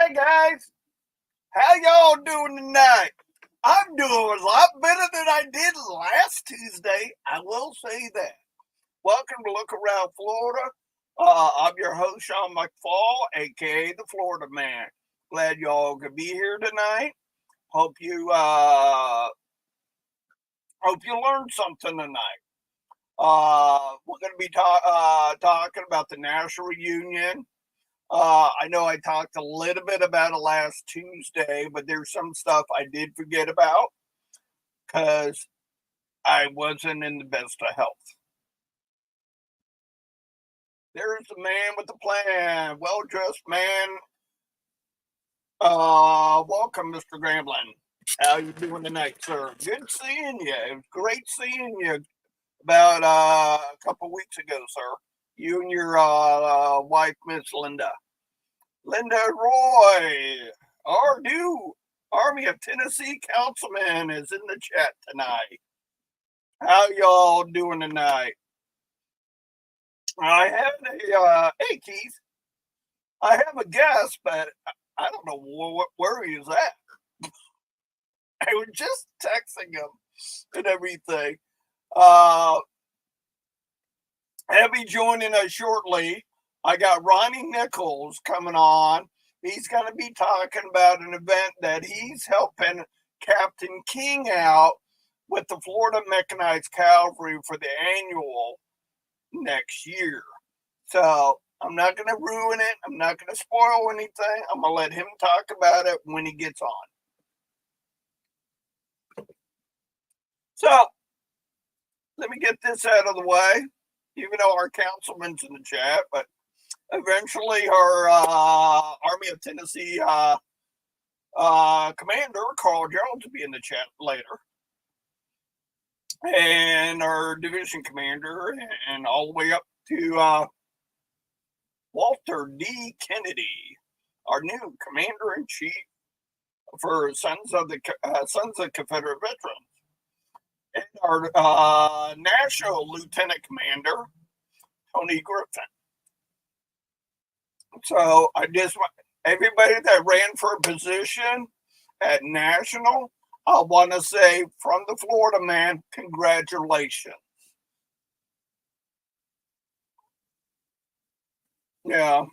Hi guys, how y'all doing tonight? I'm doing a lot better than I did last Tuesday. I will say that. Welcome to Look Around Florida. I'm your host Sean McFall, aka the Florida Man. Glad y'all could be here tonight. Hope you learned something tonight. We're going to be talking about the national reunion. I know I talked a little bit about it last Tuesday, but there's some stuff I did forget about because I wasn't in the best of health. There's the man with the plan, well-dressed man. Welcome, Mr. Gramblin. How you doing tonight, sir? Good seeing you. It was great seeing you about a couple weeks ago, sir. You and your wife, Miss Linda. Linda Roy, our new Army of Tennessee councilman, is in the chat tonight. How y'all doing tonight? I have hey Keith, I have a guest, but I don't know where he is at. I was just texting him and everything. He'll be joining us shortly. I got Ronnie Nichols coming on. He's going to be talking about an event that he's helping Captain King out with the Florida Mechanized Cavalry for the annual next year. So I'm not going to ruin it. I'm not going to spoil anything. I'm going to let him talk about it when he gets on. So let me get this out of the way, even though our councilman's in the chat, but eventually our Army of Tennessee commander, Carl Jones, will be in the chat later. And our division commander, and all the way up to Walter D. Kennedy, our new commander-in-chief for Sons of Confederate Veterans. And our national lieutenant commander, Tony Griffin. So I just want everybody that ran for a position at national, I want to say from the Florida Man, congratulations. Yeah,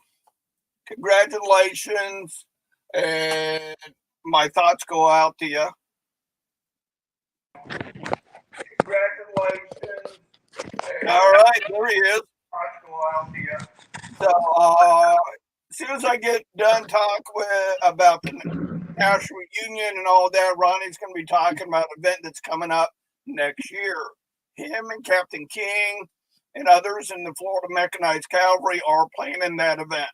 congratulations, and my thoughts go out to you. Congratulations. All right, there he is. Thoughts go out to you. So, as soon as I get done talking about the national reunion and all that, Ronnie's going to be talking about an event that's coming up next year. Him and Captain King and others in the Florida Mechanized Cavalry are planning that event.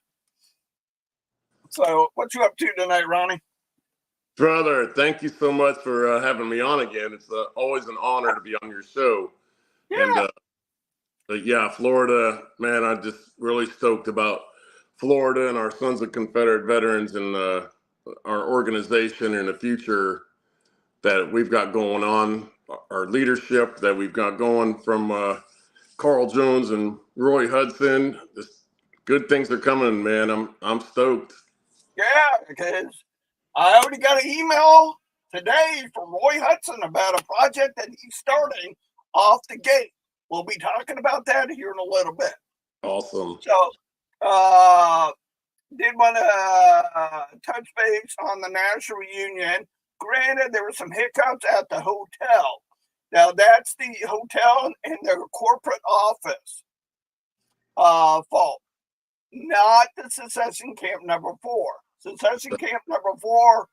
So, what you up to tonight, Ronnie? Brother, thank you so much for having me on again. It's always an honor to be on your show. Yeah. And yeah, Florida, man, I'm just really stoked about Florida and our Sons of Confederate Veterans and our organization and the future that we've got going on, our leadership that we've got going from Carl Jones and Roy Hudson. Just good things are coming, man. I'm stoked. Yeah, because I already got an email today from Roy Hudson about a project that he's starting off the gate. We'll be talking about that here in a little bit. Awesome. So, did want to touch base on the national reunion. Granted, there were some hiccups at the hotel. Now, that's the hotel and their corporate office fault, not the Secession Camp number 4. Secession Camp number 4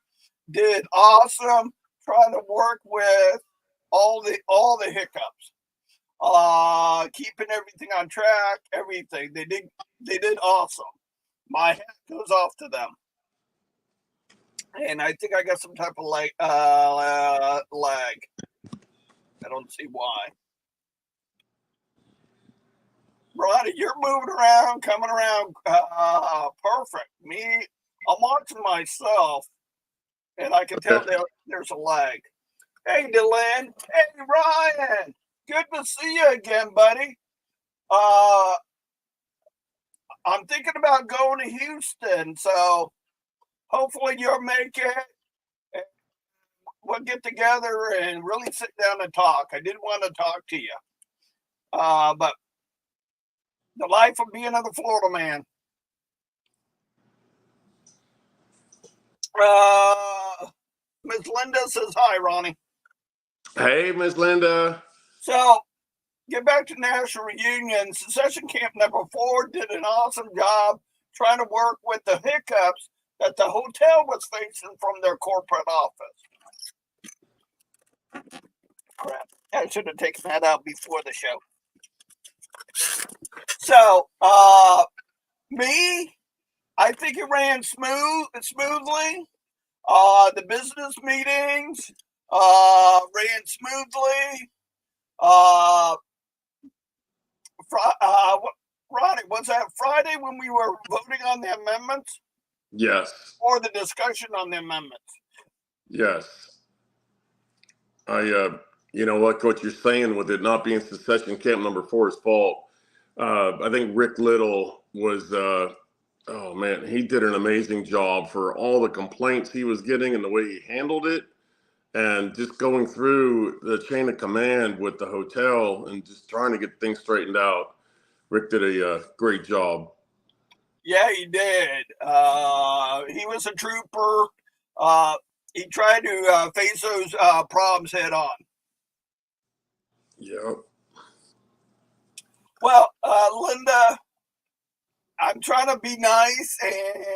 did awesome trying to work with all the hiccups. Keeping everything on track, everything. They did awesome. My hat goes off to them. And I think I got some type of lag. I don't see why. Ronnie, you're moving around, coming around. Perfect. Me, I'm watching myself, and I can tell there's a lag. Hey, Dylan. Hey, Ryan. Good to see you again, buddy. I'm thinking about going to Houston, so hopefully you'll make it. And we'll get together and really sit down and talk. I did want to talk to you, but the life of being a Florida man. Miss Linda says hi, Ronnie. Hey, Miss Linda. So, get back to National Reunion. Secession Camp number 4 did an awesome job trying to work with the hiccups that the hotel was facing from their corporate office. Crap. I should have taken that out before the show. So, I think it ran smoothly. The business meetings ran smoothly. Ronnie, was that Friday when we were voting on the amendments? Yes. Or the discussion on the amendments? Yes. You know what you're saying with it not being Secession Camp number 4's fault. I think Rick Little was, oh man, he did an amazing job for all the complaints he was getting and the way he handled it. And just going through the chain of command with the hotel and just trying to get things straightened out. Rick did a great job. Yeah, he did. He was a trooper. He tried to face those problems head on. Yeah. Well, Linda, I'm trying to be nice and,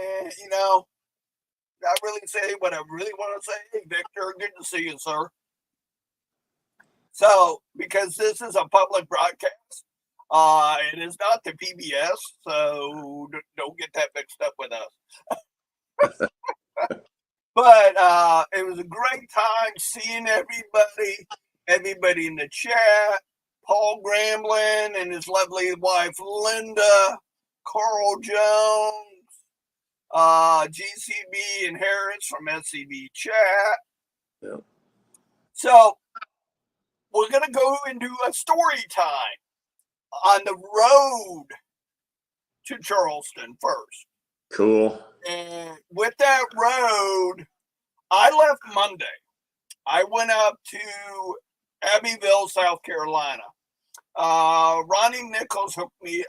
not really say what I really want to say. Hey, Victor, good to see you, sir. So, because this is a public broadcast, it is not the PBS, so don't get that mixed up with us. But it was a great time seeing everybody in the chat, Paul Gramblin and his lovely wife, Linda, Carl Jones, GCB and Harris from SCB chat. Yeah. So we're going to go into a story time on the road to Charleston first. Cool. And with that road, I left Monday. I went up to Abbeville, South Carolina. Ronnie Nichols told me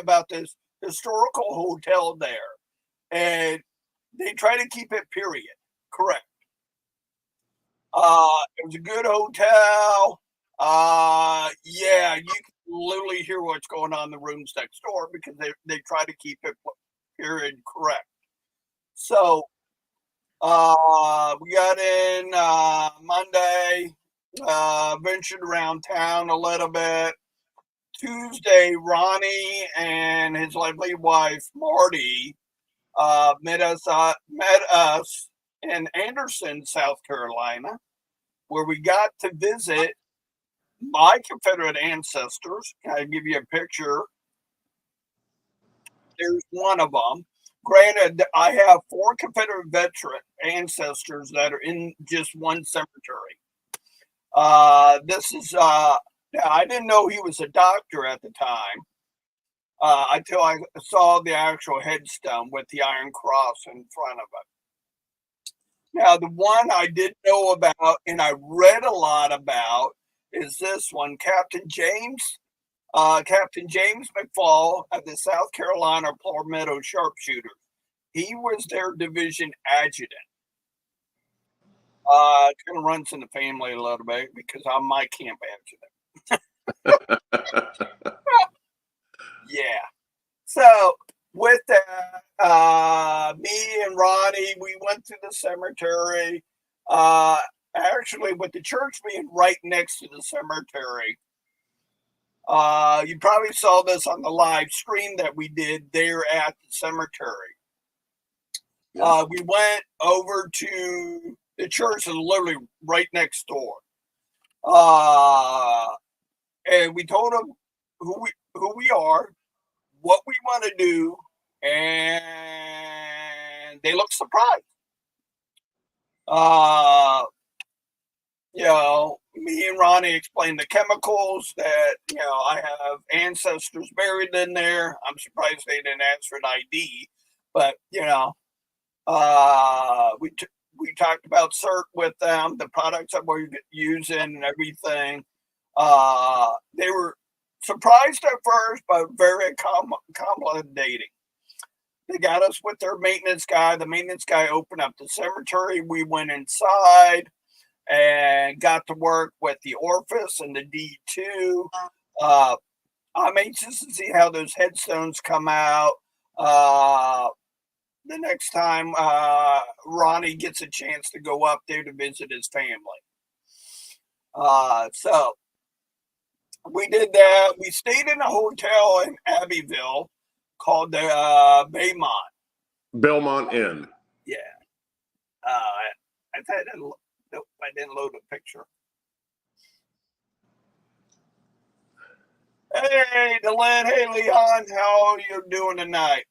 about this historical hotel there. And they try to keep it period. Correct. It was a good hotel. Yeah, you can literally hear what's going on in the rooms next door because they try to keep it period correct. So we got in Monday, ventured around town a little bit. Tuesday, Ronnie and his lovely wife Marty met us in Anderson, South Carolina, where we got to visit my Confederate ancestors. Can I give you a picture? There's one of them. Granted, I have 4 Confederate veteran ancestors that are in just one cemetery. This is, I didn't know he was a doctor at the time until I saw the actual headstone with the Iron Cross in front of it. Now, the one I did know about and I read a lot about is this one, Captain James McFall of the South Carolina Palmetto Sharpshooters. He was their division adjutant. It kind of runs in the family a little bit because I'm my camp adjutant. Yeah. So with that, me and Ronnie, we went to the cemetery. Actually, with the church being right next to the cemetery, you probably saw this on the live stream that we did there at the cemetery. Yeah. We went over to the church is literally right next door. And we told them who we are, what we want to do, and they look surprised. Me and Ronnie explained the chemicals that, I have ancestors buried in there. I'm surprised they didn't ask for an ID, but, We talked about CERT with them, the products that we're using and everything. They were surprised at first, but very accommodating. They got us with their maintenance guy. The maintenance guy opened up the cemetery. We went inside and got to work with the orifice and the D2. I'm anxious to see how those headstones come out the next time Ronnie gets a chance to go up there to visit his family. So we did that. We stayed in a hotel in Abbeville called the Baymont. Belmont Inn. Yeah. I didn't load a picture. Hey, Delenn. Hey, Leon. How are you doing tonight?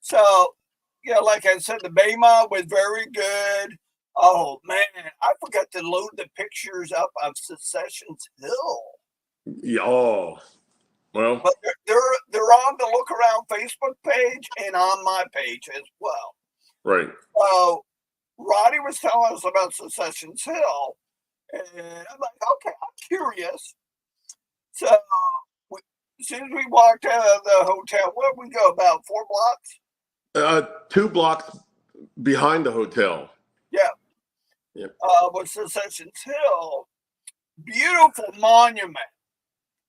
So, yeah, like I said, the Baymont was very good. Oh, man. I forgot to load the pictures up of Secessions Hill. Yeah, oh, well. But they're on the Look Around Facebook page and on my page as well. Right. So, Roddy was telling us about Secessions Hill. And I'm like, okay, I'm curious. So, as soon as we walked out of the hotel, where did we go? About 4 blocks? 2 blocks behind the hotel. Yeah. Yep. Was Secessions Hill. Beautiful monument.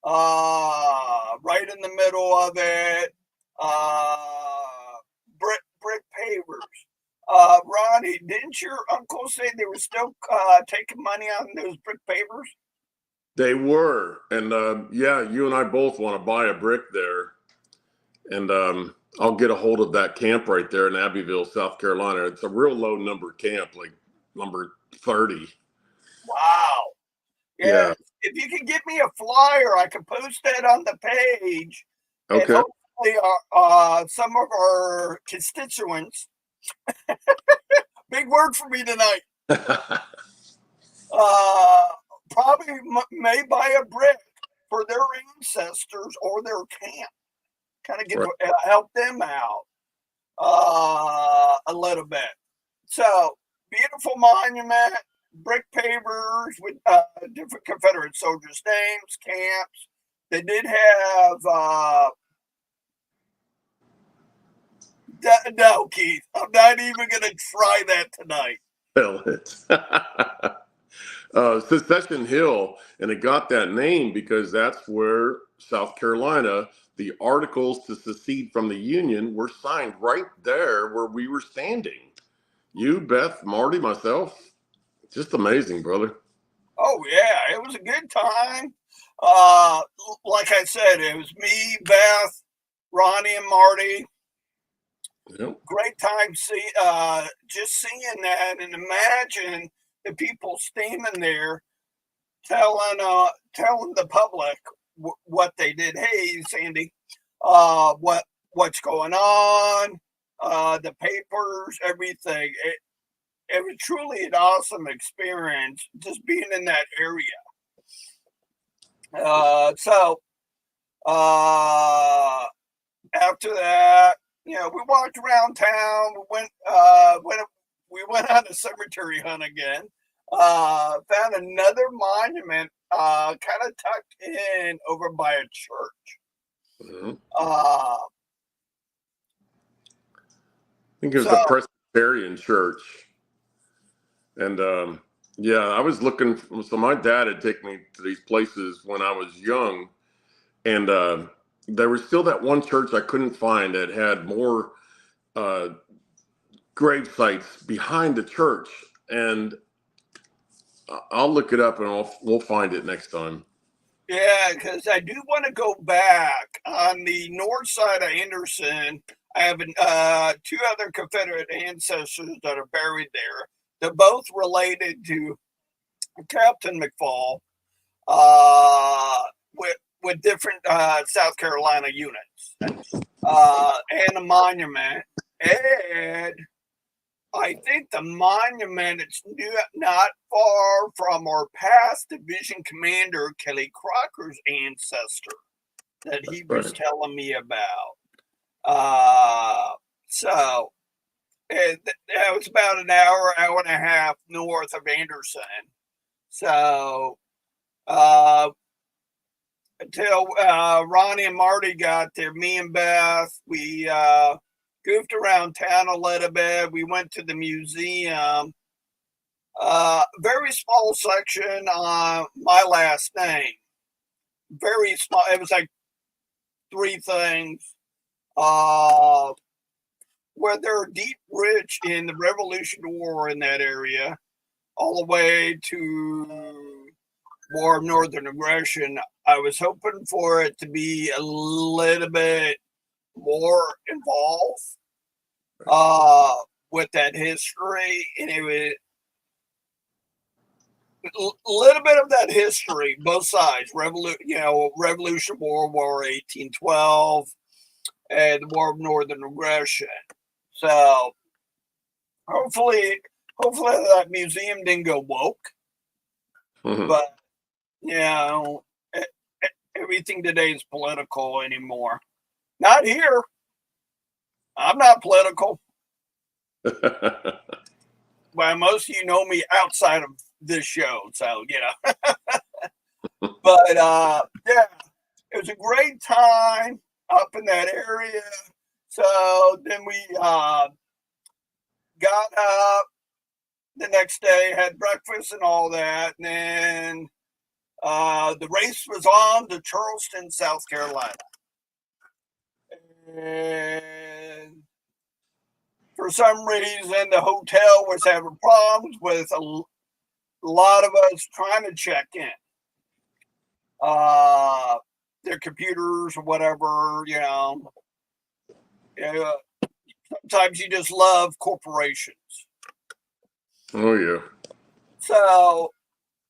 Right in the middle of it. Brick pavers. Ronnie, didn't your uncle say they were still taking money on those brick pavers? They were. And yeah, you and I both want to buy a brick there. And I'll get a hold of that camp right there in Abbeville, South Carolina. It's a real low number camp, like number 30. Wow. Yeah. If you can get me a flyer, I can post that on the page. Okay. And hopefully some of our constituents, big word for me tonight, probably may buy a brick for their ancestors or their camp. Kind of help them out a little bit. So, beautiful monument, brick pavers with different Confederate soldiers' names, camps. They did have no, Keith, I'm not even going to try that tonight. Hell, it's Secession Hill, and it got that name because that's where South Carolina, the articles to secede from the Union were signed right there where we were standing. You, Beth, Marty, myself, just amazing, brother. Oh yeah, it was a good time. Like I said, it was me, Beth, Ronnie, and Marty. Yep. Great time just seeing that, and imagine the people standing there telling the public what they did. Hey, Sandy, what's going on? The papers, everything. It was truly an awesome experience just being in that area. So after that, we walked around town. We went on a cemetery hunt again. Found another monument, kind of tucked in over by a church. Mm-hmm. I think it was a Presbyterian church. And yeah, I was looking. So my dad had taken me to these places when I was young, and there was still that one church I couldn't find that had more grave sites behind the church. And I'll look it up and we'll find it next time. Yeah, because I do want to go back on the north side of Anderson. I have 2 other Confederate ancestors that are buried there. They're both related to Captain McFall, with different South Carolina units, and a monument. And I think the monument is not far from our past division commander, Kelly Crocker's ancestor that he was telling me about. So And that was about an hour, hour and a half north of Anderson. So until Ronnie and Marty got there, me and Beth, we goofed around town a little bit. We went to the museum. Very small section on my last name. Very small. It was like 3 things. Where they're deep rich in the Revolutionary War in that area, all the way to War of Northern Aggression. I was hoping for it to be a little bit more involved with that history, and it was a little bit of that history, both sides. Revolution, World War 1812, and the War of Northern Aggression. So hopefully that museum didn't go woke. Mhm. But everything today is political anymore. Not here. I'm not political. Well, most of you know me outside of this show, so But it was a great time up in that area. So then we got up the next day, had breakfast and all that, and then the race was on to Charleston, South Carolina. And for some reason, the hotel was having problems with a lot of us trying to check in. Their computers or whatever, sometimes you just love corporations. Oh yeah. So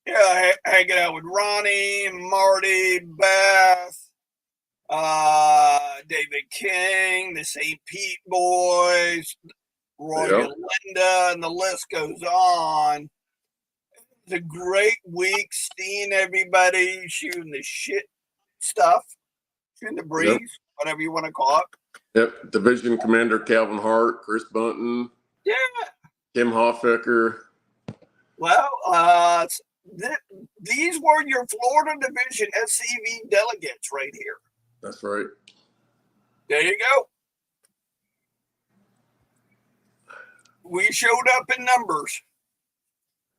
hanging out with Ronnie, Marty, Beth, David King, the St. Pete boys, Roy and Linda, and the list goes on. It's a great week seeing everybody, shooting the shit stuff, shooting the breeze, whatever you want to call it. Yep. Division Commander Calvin Hart, Chris Bunton. Yeah. Kim Hoffecker. Well, these were your Florida Division SCV delegates right here. That's right. There you go. We showed up in numbers.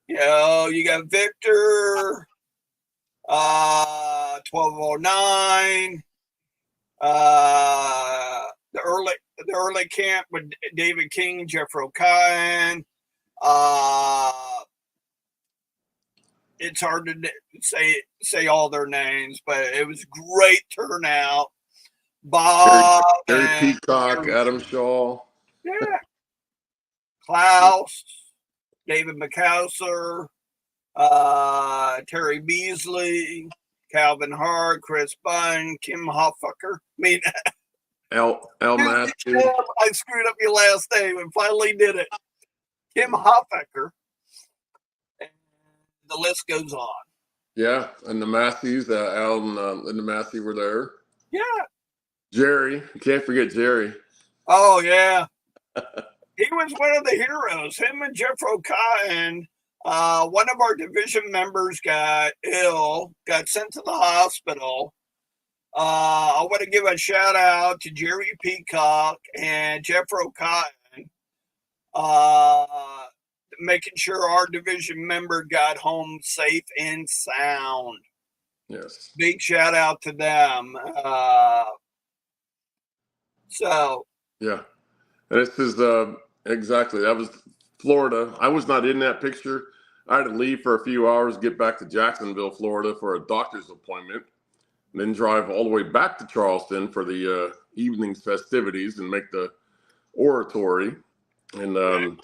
You got Victor, 1209, the early camp with David King, Jeffrey O'Kine. It's hard to say all their names, but it was great turnout. Bob, Terry Peacock, Adam Shaw. Yeah. Klaus, David McCouser, Terry Beasley, Calvin Hart, Chris Bunn, Kim Hoffecker. Al Massey. I screwed up your last name and finally did it. Kim Hoffecker. And the list goes on. Yeah, and the Masseys, Al and the Massey were there. Yeah. Jerry, you can't forget Jerry. Oh, yeah. He was one of the heroes. Him and Jeff O'Kine, one of our division members got ill, got sent to the hospital. I want to give a shout out to Jerry Peacock and Jeff O'Kine, making sure our division member got home safe and sound. Yes. Big shout out to them. Yeah. And this is exactly, that was Florida. I was not in that picture. I had to leave for a few hours, get back to Jacksonville, Florida for a doctor's appointment, and then drive all the way back to Charleston for the evening's festivities and make the oratory. And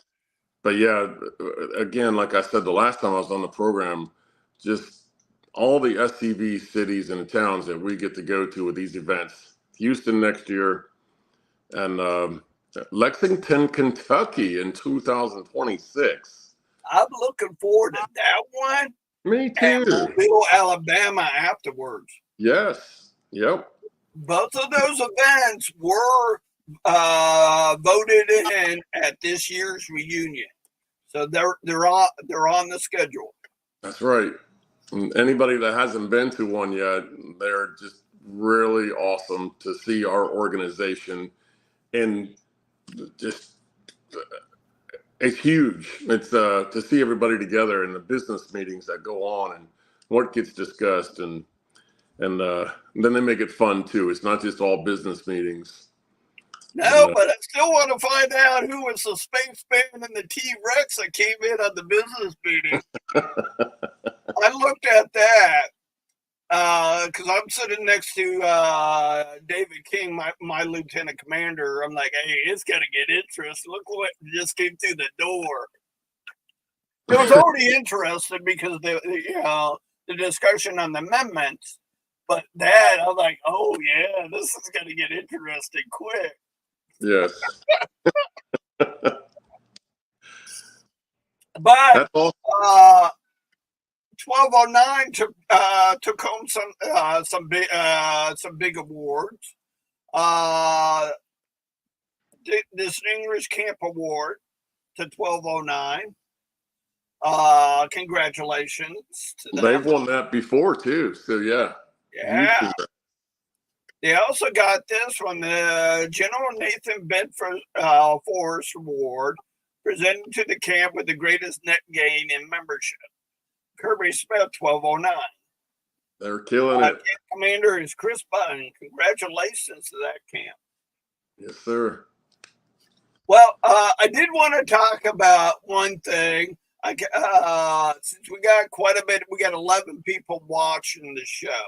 but yeah, again, like I said the last time I was on the program, just all the SCV cities and towns that we get to go to with these events. Houston next year, and Lexington, Kentucky in 2026. I'm looking forward to that one. Me too. And Mobile, Alabama afterwards. Yes. Yep. Both of those events were voted in at this year's reunion. So they're on the schedule. That's right. And anybody that hasn't been to one yet, they're just really awesome to see our organization, and just it's huge. It's to see everybody together and the business meetings that go on and what gets discussed, and then they make it fun too. It's not just all business meetings. No, but I still want to find out who was the spaceman and the T-Rex that came in on the business meeting. I looked at that because I'm sitting next to David King, my lieutenant commander. I'm like, hey, it's going to get interesting. Look what just came through the door. It was already interesting because the discussion on the amendments, but that I was like, oh yeah, this is going to get interesting quick. Yes. But 1209 took home some big awards. Distinguished Camp Award to 1209. Congratulations to them. They've won that before too, so yeah. Yeah. They also got this one, the General Nathan Bedford Forrest Award, presented to the camp with the greatest net gain in membership. Kirby Smith, 1209. They're killing it. Camp commander is Chris Button. Congratulations to that camp. Yes, sir. Well, I did want to talk about one thing. Since we got quite a bit, we got 11 people watching the show.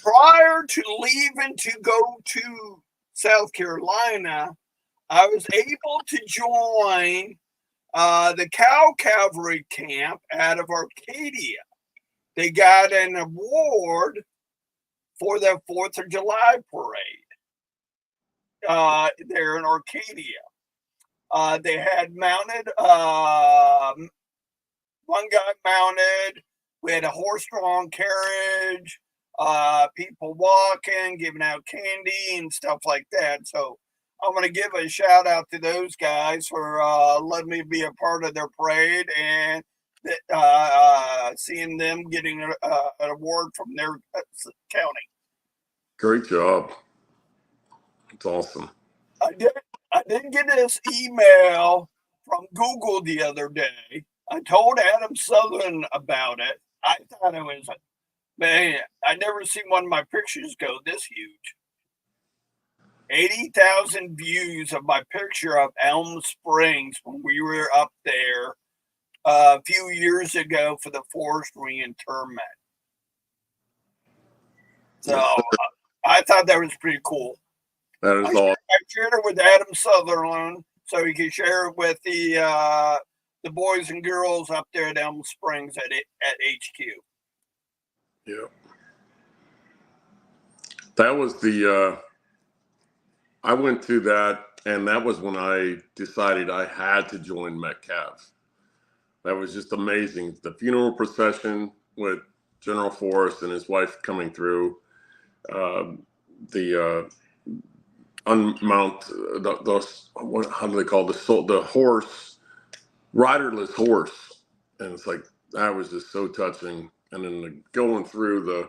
Prior to leaving to go to South Carolina, I was able to join the Cow Cavalry Camp out of Arcadia. They got an award for their 4th of July parade there in Arcadia. They had mounted, one guy mounted. We had a horse-drawn carriage. People walking, giving out candy and stuff like that. So I'm going to give a shout out to those guys for letting me be a part of their parade and seeing them getting an award from their county. Great job. It's awesome. I did get this email from Google the other day. I told Adam Southern about it. I thought it was man, I never seen one of my pictures go this huge. 80,000 views of my picture of Elm Springs when we were up there a few years ago for the forest reinterment. So I thought that was pretty cool. That is awesome. I shared it with Adam Sutherland so he could share it with the boys and girls up there at Elm Springs at HQ. Yeah. That was I went to that, and that was when I decided I had to join Metcalf. That was just amazing. The funeral procession with General Forrest and his wife coming through, the unmount, how do they call the horse, riderless horse. And it's like, that was just so touching. And then going through the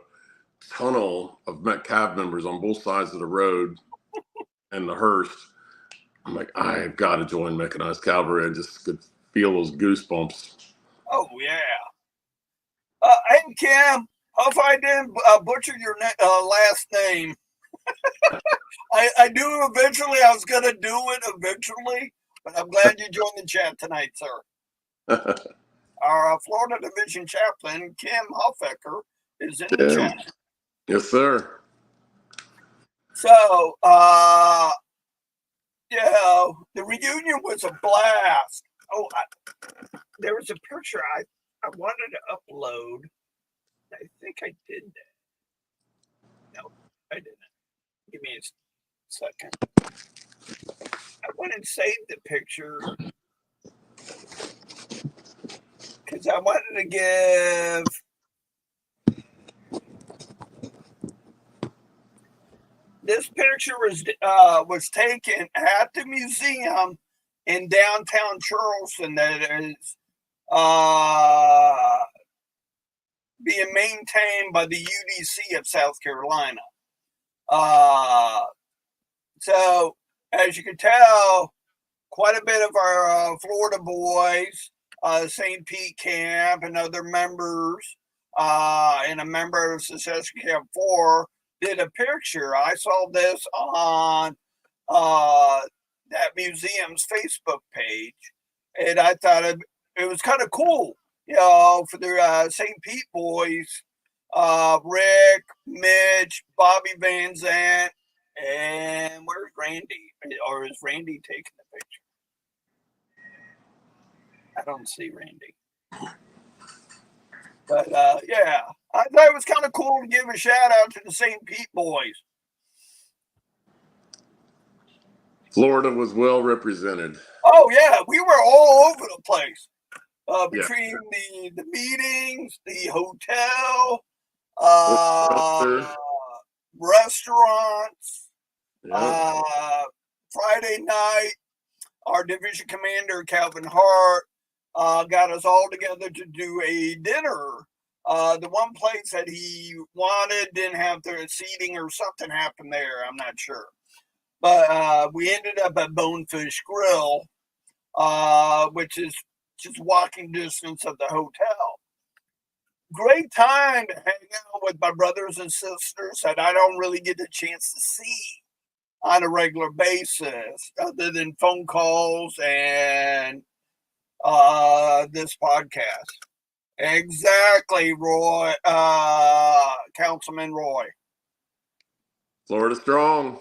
tunnel of Metcalf members on both sides of the road and the hearse, I'm like, I've got to join Mechanized Cavalry. I just could feel those goosebumps. Oh, yeah. Hey, Kim, hope I didn't butcher your last name. I knew eventually I was going to do it eventually, but I'm glad you joined the chat tonight, sir. Our Florida Division Chaplain, Kim Hofecker, is in the chat. Yes, sir. So, the reunion was a blast. Oh, there was a picture I wanted to upload. I think I did that. No, I didn't. Give me a second. I went and saved the picture because I wanted to give This picture was taken at the museum in downtown Charleston that is being maintained by the UDC of South Carolina. So, as you can tell, quite a bit of our Florida boys, St. Pete Camp, and other members, and a member of Secession Camp 4 did a picture. I saw this on that museum's Facebook page, and I thought it was kind of cool, for the St. Pete boys, Rick, Mitch, Bobby Van Zant, and where's Randy? Or is Randy taking the picture? I don't see Randy. But yeah, I thought it was kind of cool to give a shout out to the St. Pete boys. Florida was well represented. Oh yeah, we were all over the place. Between the meetings, the hotel, restaurants, Friday night, our division commander, Calvin Hart, got us all together to do a dinner. The one place that he wanted didn't have the seating or something happened there. I'm not sure. But we ended up at Bonefish Grill, which is just walking distance of the hotel. Great time to hang out with my brothers and sisters that I don't really get a chance to see on a regular basis, other than phone calls and this podcast. Exactly, Roy, Councilman Roy. Florida strong.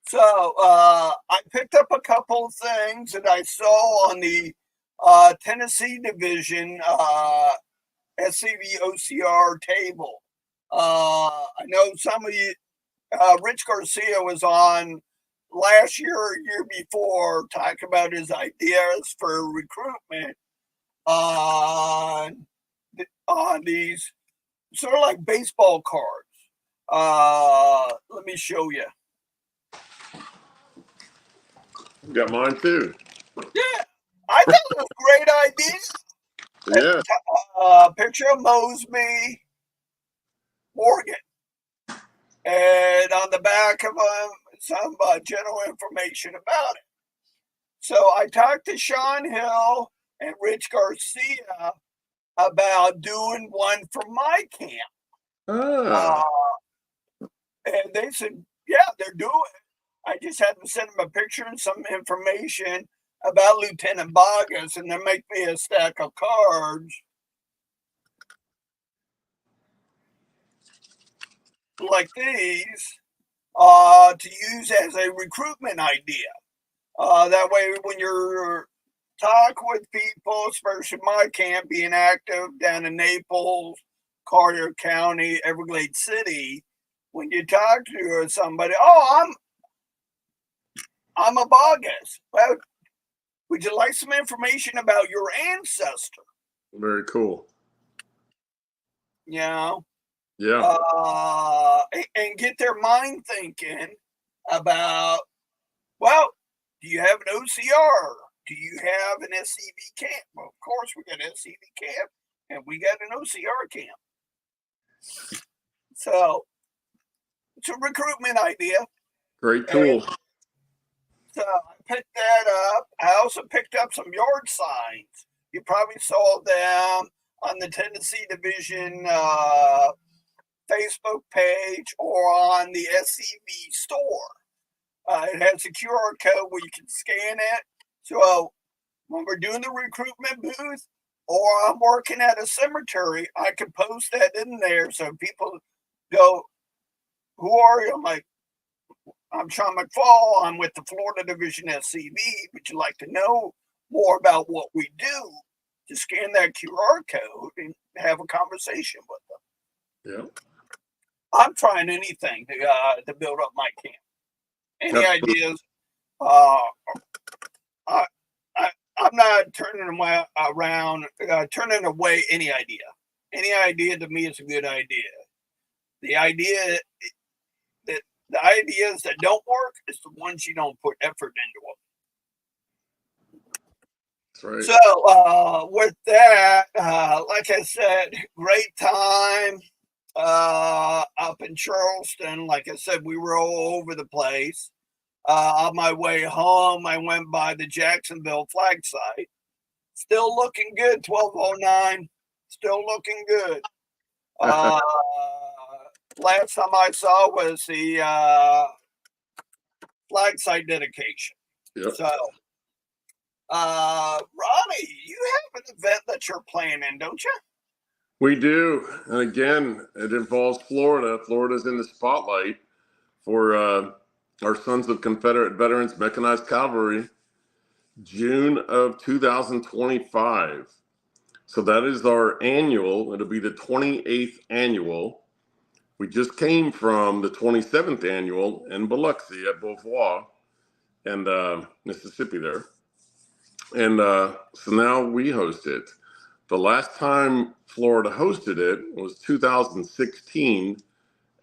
So I picked up a couple of things that I saw on the Tennessee Division SCV OCR table. I know some of you, Rich Garcia was on last year or year before talking about his ideas for recruitment on these sort of like baseball cards. Let me show you. Got mine too. Yeah, I thought it was a great idea. Yeah. Picture of Mosby Morgan, and on the back of him, some general information about it. So I talked to Sean Hill and Rich Garcia about doing one for my camp. And they said, yeah, they're doing it. I just had to send them a picture and some information about Lieutenant Bogus, and they make me a stack of cards like these to use as a recruitment idea. That way, when you're talk with people, especially my camp being active down in Naples, Carter County, Everglades City, when you talk to somebody, I'm a Bogus. Well, would you like some information about your ancestor? Very cool. You know? Yeah. And get their mind thinking about, well, do you have an OCR? Do you have an SCV camp? Well, of course, we got an SCV camp and we got an OCR camp. So it's a recruitment idea. Great tool. And so I picked that up. I also picked up some yard signs. You probably saw them on the Tennessee Division Facebook page or on the SCV store. It has a QR code where you can scan it. So when we're doing the recruitment booth or I'm working at a cemetery, I can post that in there so people go, who are you? I'm like, I'm Sean McFall. I'm with the Florida Division SCV. Would you like to know more about what we do? Just scan that QR code and have a conversation with them. Yeah. I'm trying anything to build up my camp. Any ideas? I'm not turning away any idea. Any idea to me is a good idea. The idea the ideas that don't work is the ones you don't put effort into them. That's right. So with that, like I said, great time up in Charleston. Like I said, we were all over the place. On my way home, I went by the Jacksonville flag site. Still looking good, 1209. Still looking good. Last time I saw was the flag site dedication. Yep. So, Ronnie, you have an event that you're planning, don't you? We do. And again, it involves Florida. Florida's in the spotlight for our Sons of Confederate Veterans Mechanized Cavalry, June of 2025. So that is our annual. It'll be the 28th annual. We just came from the 27th annual in Biloxi at Beauvoir and Mississippi there. And so now we host it. The last time Florida hosted it was 2016,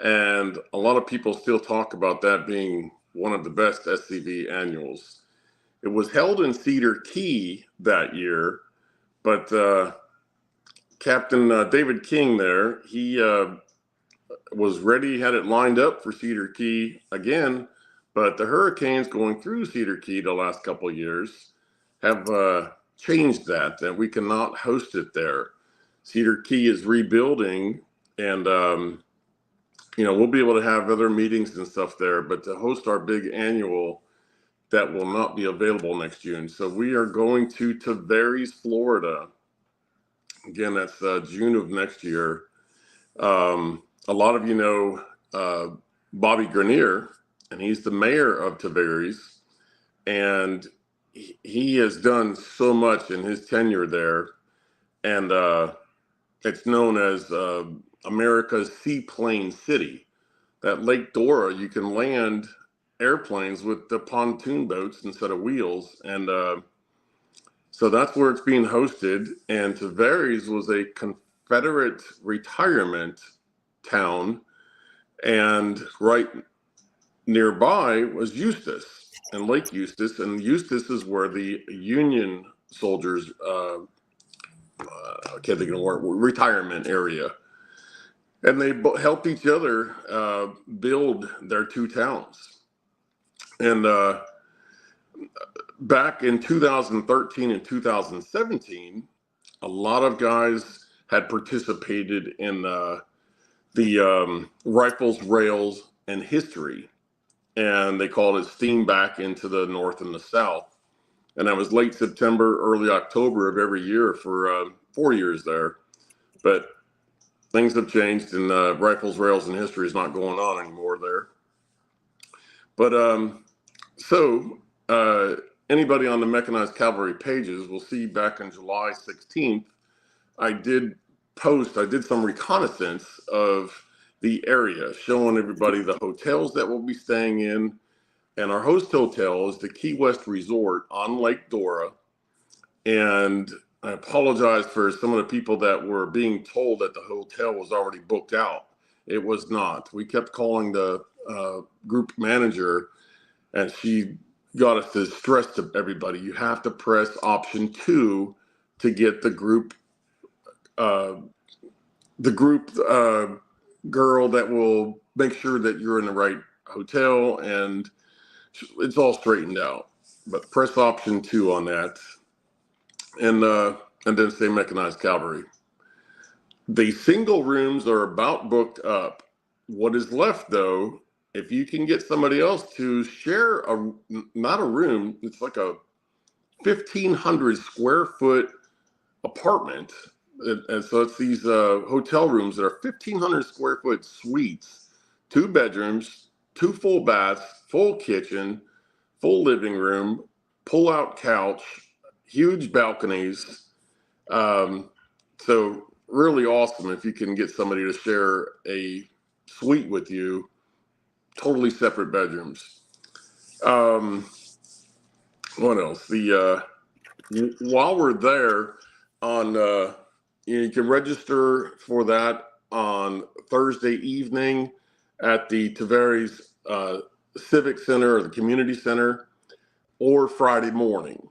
and a lot of people still talk about that being one of the best SCV annuals. It was held in Cedar Key that year, but Captain David King there, he was ready, had it lined up for Cedar Key again, but the hurricanes going through Cedar Key the last couple of years have changed that we cannot host it there. Cedar Key is rebuilding, and we'll be able to have other meetings and stuff there, but to host our big annual, that will not be available next June. So we are going to Tavares, Florida. Again, that's June of next year. A lot of you know Bobby Grenier, and he's the mayor of Tavares, and he has done so much in his tenure there, and it's known as America's Seaplane City. That Lake Dora, you can land airplanes with the pontoon boats instead of wheels, and so that's where it's being hosted. And Tavares was a Confederate retirement town, and right nearby was Eustis and Lake Eustis, and Eustis is where the Union soldiers, I can't think of the word, retirement area, and they helped each other build their two towns. And back in 2013 and 2017, a lot of guys had participated in the Rifles, Rails, and History, and they called it Steam Back into the North and the South. And that was late September, early October of every year for 4 years there. But things have changed, and Rifles, Rails, and History is not going on anymore there. But anybody on the Mechanized Cavalry pages will see back on July 16th, I did some reconnaissance of the area, showing everybody the hotels that we'll be staying in. And our host hotel is the Key West Resort on Lake Dora. And I apologize for some of the people that were being told that the hotel was already booked out. It was not. We kept calling the group manager, and she got us to stress to everybody, you have to press option 2 to get the group girl that will make sure that you're in the right hotel, and it's all straightened out. But press option 2 on that, and then say Mechanized Cavalry. The single rooms are about booked up. What is left, though, if you can get somebody else to share not a room, it's like a 1,500 square foot apartment. And so it's these hotel rooms that are 1,500 square foot suites, 2 bedrooms, 2 full baths, full kitchen, full living room, pull-out couch, huge balconies. So really awesome if you can get somebody to share a suite with you, totally separate bedrooms. What else? While we're there on, you can register for that on Thursday evening at the Tavares Civic Center or the Community Center, or Friday morning.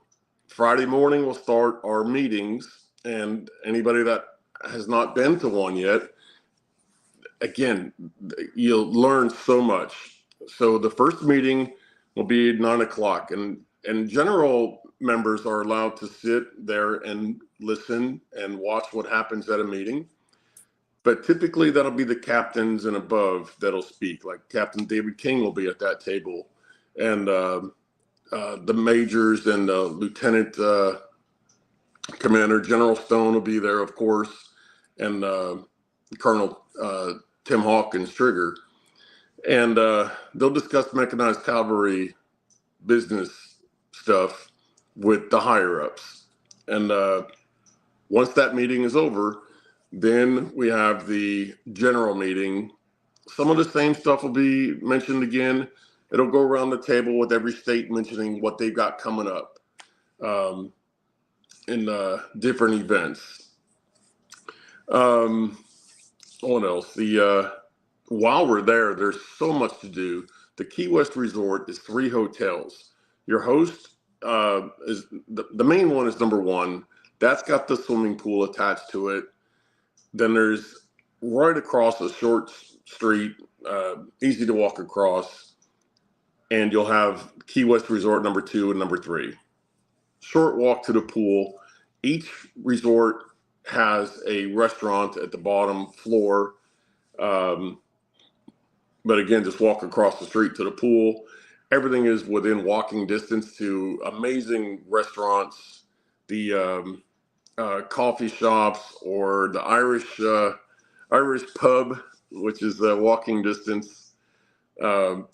Friday morning we'll start our meetings, and anybody that has not been to one yet, again, you'll learn so much. So the first meeting will be at 9 o'clock, and general members are allowed to sit there and listen and watch what happens at a meeting. But typically that'll be the captains and above that'll speak. Like Captain David King will be at that table, and the majors and Lieutenant Commander General Stone will be there, of course, and Colonel Tim Hawkins Trigger, and they'll discuss mechanized cavalry business stuff with the higher ups. And once that meeting is over, then we have the general meeting. Some of the same stuff will be mentioned again. It'll go around the table with every state mentioning what they've got coming up in different events. What else? While we're there, there's so much to do. The Key West Resort is 3 hotels. Your host is the main one is number 1. That's got the swimming pool attached to it. Then there's right across a short street, easy to walk across, and you'll have Key West Resort number 2 and number 3. Short walk to the pool. Each resort has a restaurant at the bottom floor. But again, just walk across the street to the pool. Everything is within walking distance to amazing restaurants, the coffee shops, or the Irish pub, which is walking distance.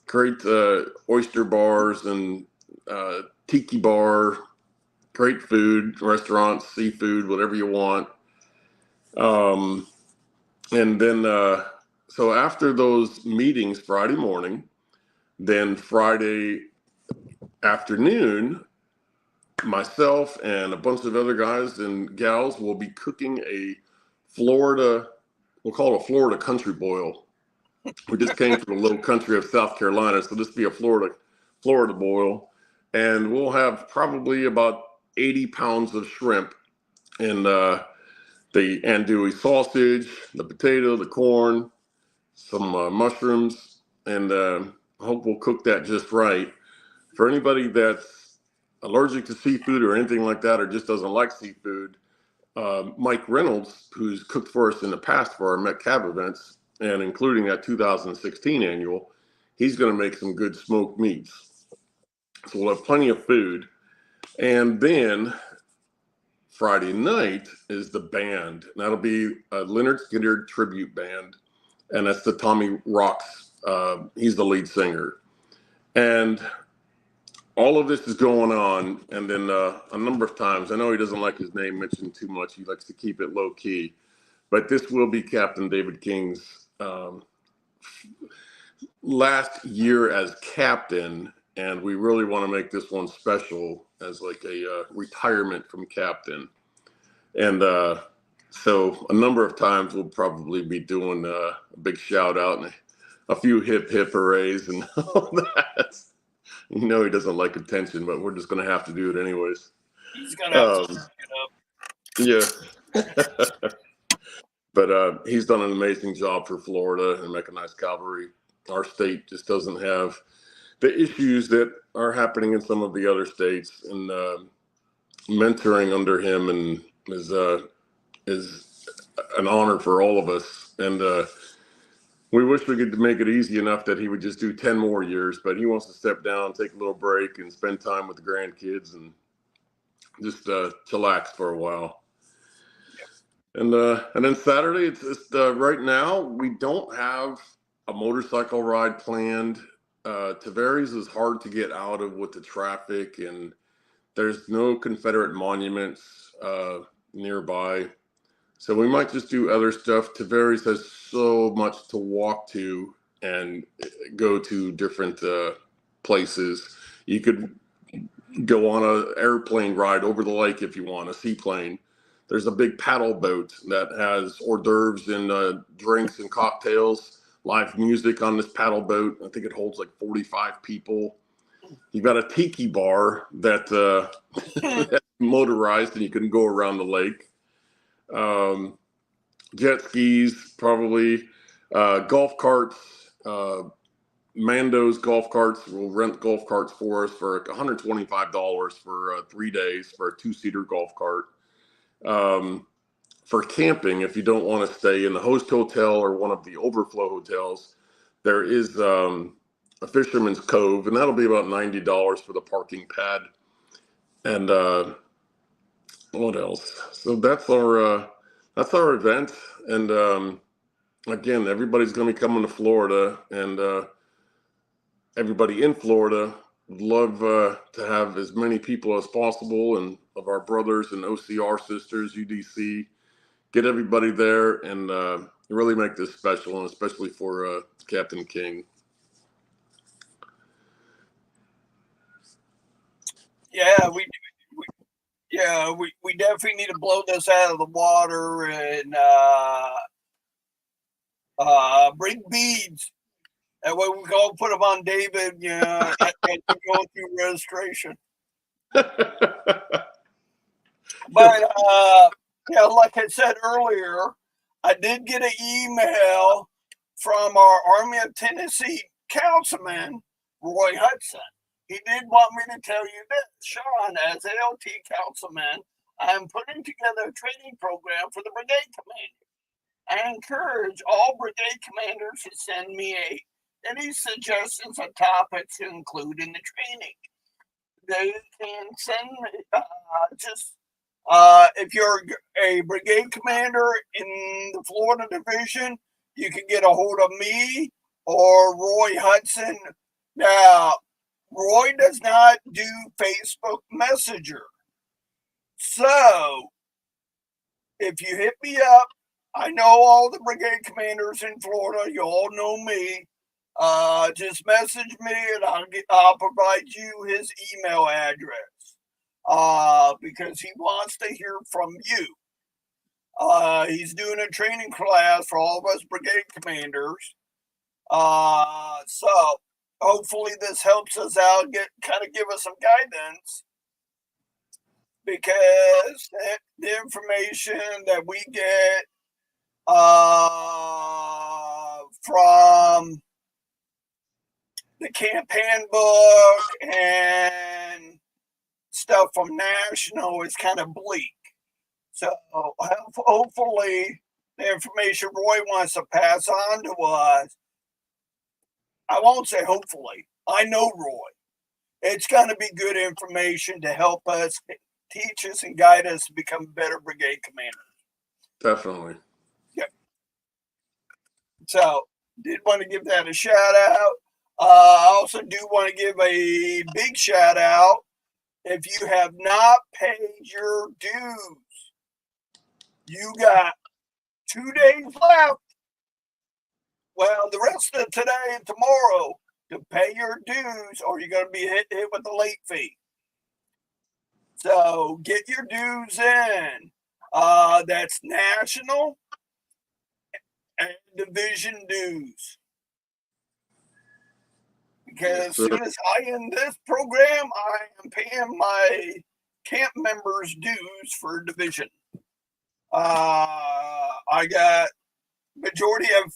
Great oyster bars and tiki bar. Great food, restaurants, seafood, whatever you want. And then, so after those meetings Friday morning, then Friday afternoon, myself and a bunch of other guys and gals will be cooking a Florida, we'll call it a Florida country boil. We just came from a little country of South Carolina, so this will be a Florida boil. And we'll have probably about 80 pounds of shrimp and the andouille sausage, the potato, the corn, some mushrooms, and I hope we'll cook that just right. For anybody that's allergic to seafood or anything like that, or just doesn't like seafood, Mike Reynolds, who's cooked for us in the past for our Met Cab events, and including that 2016 annual, he's going to make some good smoked meats. So we'll have plenty of food. And then Friday night is the band. And that'll be a Leonard Skinner tribute band. And that's the Tommy Rocks. He's the lead singer. And all of this is going on. And then a number of times, I know he doesn't like his name mentioned too much. He likes to keep it low key. But this will be Captain David King's last year as captain. And we really want to make this one special as like a retirement from captain. And so a number of times we'll probably be doing a big shout out and a few hip hip hoorays and all that. You know he doesn't like attention, but we're just going to have to do it anyways. He's going to have to suck it up. Yeah. But he's done an amazing job for Florida and mechanized cavalry. Our state just doesn't have the issues that are happening in some of the other states, and mentoring under him and is an honor for all of us. And we wish we could make it easy enough that he would just do 10 more years, but he wants to step down, take a little break, and spend time with the grandkids and just chillax for a while. And then Saturday, it's right now we don't have a motorcycle ride planned. Tavares is hard to get out of with the traffic, and there's no Confederate monuments nearby. So we might just do other stuff. Tavares has so much to walk to and go to different places. You could go on an airplane ride over the lake if you want, a seaplane. There's a big paddle boat that has hors d'oeuvres and drinks and cocktails live music on this paddle boat. I think it holds like 45 people. You've got a tiki bar that that's motorized, and you can go around the lake. Jet skis, probably. Golf carts. Mando's golf carts will rent golf carts for us for $125 for 3 days for a 2-seater golf cart. For camping, if you don't want to stay in the host hotel or one of the overflow hotels, there is a Fisherman's Cove, and that'll be about $90 for the parking pad. And what else? So that's our event. And again, everybody's going to be coming to Florida, and everybody in Florida would love to have as many people as possible, and of our brothers and OCR sisters, UDC, get everybody there and really make this special, and especially for Captain King. Yeah, we definitely need to blow this out of the water and bring beads. That way we can all put them on David, and go through registration. But like I said earlier, I did get an email from our Army of Tennessee councilman, Roy Hudson. He did want me to tell you this, Sean, as ALT councilman, I'm putting together a training program for the brigade commander. I encourage all brigade commanders to send me any suggestions on topics to include in the training. They can send if you're a brigade commander in the Florida division, you can get a hold of me or Roy Hudson. Now, Roy does not do Facebook Messenger. So, if you hit me up, I know all the brigade commanders in Florida. You all know me. Just message me and I'll provide you his email address. Because he wants to hear from you. He's doing a training class for all of us brigade commanders. So hopefully this helps us out, give us some guidance, because the information that we get from the camp handbook and stuff from National is kind of bleak. So hopefully the information Roy wants to pass on to us, I won't say hopefully, I know Roy. It's going to be good information to help us, teach us, and guide us to become better brigade commanders. Definitely. Yep. So, did want to give that a shout out. I also do want to give a big shout out. If you have not paid your dues, you got 2 days left. Well, the rest of today and tomorrow to pay your dues, or you're going to be hit with a late fee. So get your dues in. That's national and division dues. Because as soon as I end this program, I am paying my camp members' dues for division. I got majority of.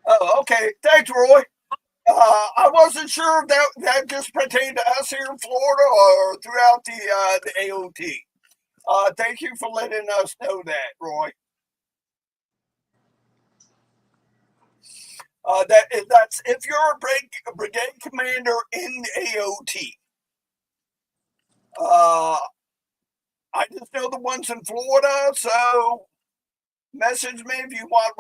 Oh, okay. Thanks, Roy. I wasn't sure if that just pertained to us here in Florida or throughout the AOT. Thank you for letting us know that, Roy. That's if you're a brigade commander in the AOT. I just know the ones in Florida, so message me if you want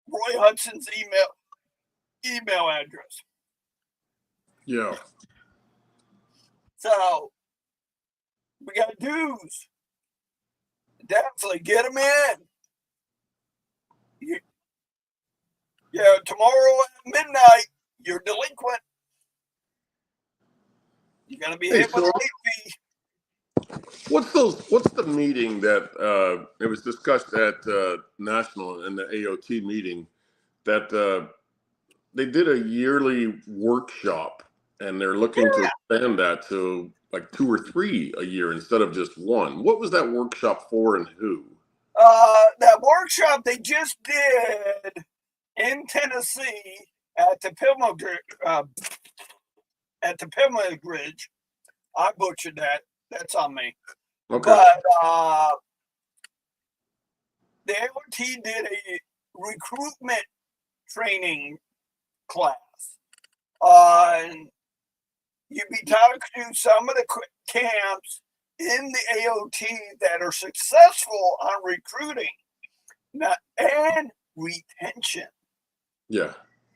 Roy Hudson's email address. Yeah. So we got dues. Definitely get them in. Yeah, tomorrow at midnight, you're delinquent. You're gonna be hit with a late fee. What's the meeting that it was discussed at National in the AOT meeting that they did a yearly workshop and they're looking to expand that to like 2 or 3 a year instead of just one. What was that workshop for and who? That workshop they just did in Tennessee at the Pilgrimage Ridge. I butchered that. That's on me. Okay. But the AOT did a recruitment training class. And you'd be talking to some of the camps in the AOT that are successful on recruiting and retention. Yeah.